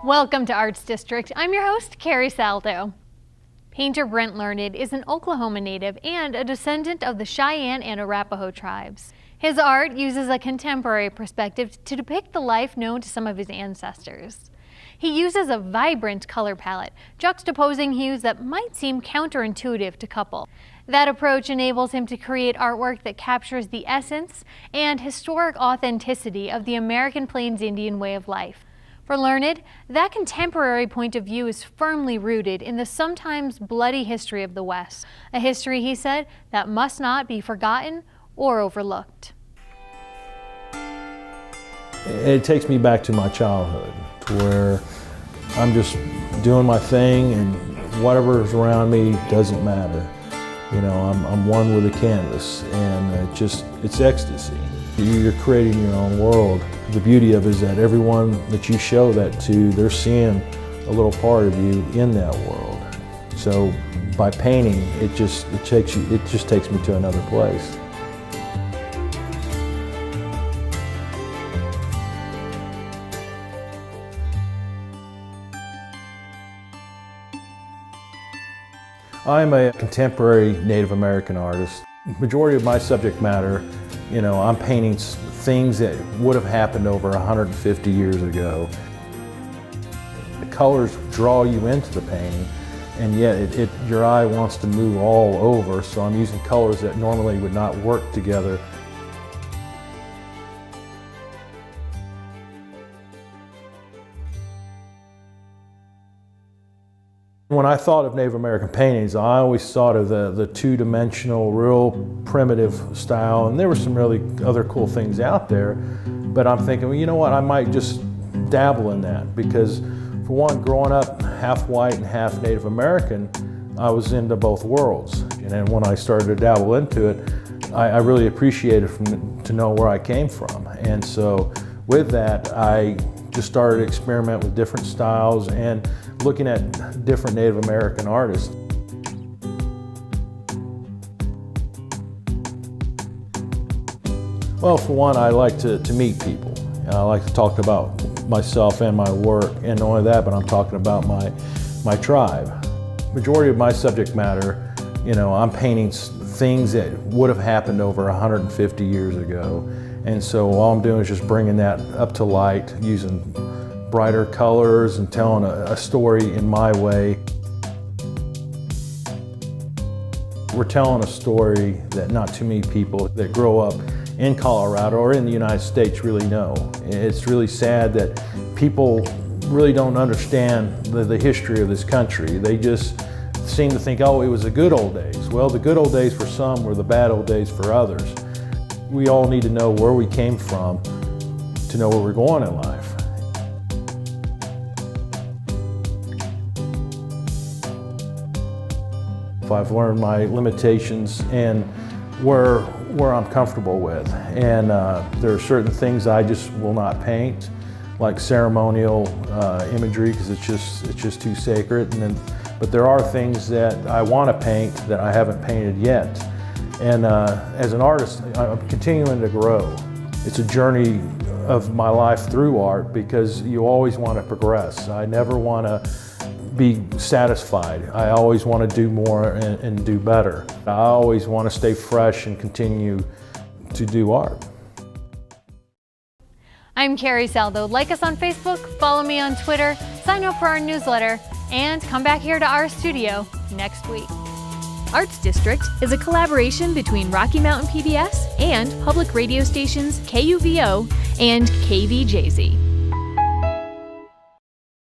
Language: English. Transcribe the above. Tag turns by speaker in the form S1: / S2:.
S1: Welcome to Arts District. I'm your host, Carrie Saldo. Painter Brent Learned is an Oklahoma native and a descendant of the Cheyenne and Arapaho tribes. His art uses a contemporary perspective to depict the life known to some of his ancestors. He uses a vibrant color palette, juxtaposing hues that might seem counterintuitive to couple. That approach enables him to create artwork that captures the essence and historic authenticity of the American Plains Indian way of life. For Learned, that contemporary point of view is firmly rooted in the sometimes bloody history of the West, a history, he said, that must not be forgotten or overlooked.
S2: It takes me back to my childhood, to where I'm just doing my thing and whatever's around me doesn't matter. You know, I'm one with the canvas, and it's ecstasy. You're creating your own world. The beauty of it is that everyone that you show that to, they're seeing a little part of you in that world. So by painting, it just takes me to another place. I'm a contemporary Native American artist. Majority of my subject matter, you know, I'm painting things that would have happened over 150 years ago. The colors draw you into the painting, and yet your eye wants to move all over, so I'm using colors that normally would not work together. When I thought of Native American paintings, I always thought of the two-dimensional, real primitive style, and there were some really other cool things out there, but I'm thinking, well, you know what, I might just dabble in that, because for one, growing up half white and half Native American, I was into both worlds, and then when I started to dabble into it, I really appreciated to know where I came from, and so with that, I just started to experiment with different styles and looking at different Native American artists. Well, for one, I like to meet people. I like to talk about myself and my work, and not only that, but I'm talking about my tribe. Majority of my subject matter, you know, I'm painting things that would have happened over 150 years ago. And so all I'm doing is just bringing that up to light, using brighter colors and telling a story in my way. We're telling a story that not too many people that grow up in Colorado or in the United States really know. It's really sad that people really don't understand the history of this country. They just seem to think, oh, it was the good old days. Well, the good old days for some were the bad old days for others. We all need to know where we came from to know where we're going in life. I've learned my limitations and where I'm comfortable with. And there are certain things I just will not paint, like ceremonial imagery, because it's just too sacred. But there are things that I want to paint that I haven't painted yet. And as an artist, I'm continuing to grow. It's a journey of my life through art, because you always want to progress. I never want to be satisfied. I always want to do more and do better. I always want to stay fresh and continue to do art.
S1: I'm Carrie Saldo. Like us on Facebook, follow me on Twitter, sign up for our newsletter, and come back here to our studio next week.
S3: Arts District is a collaboration between Rocky Mountain PBS and public radio stations KUVO and KVJZ.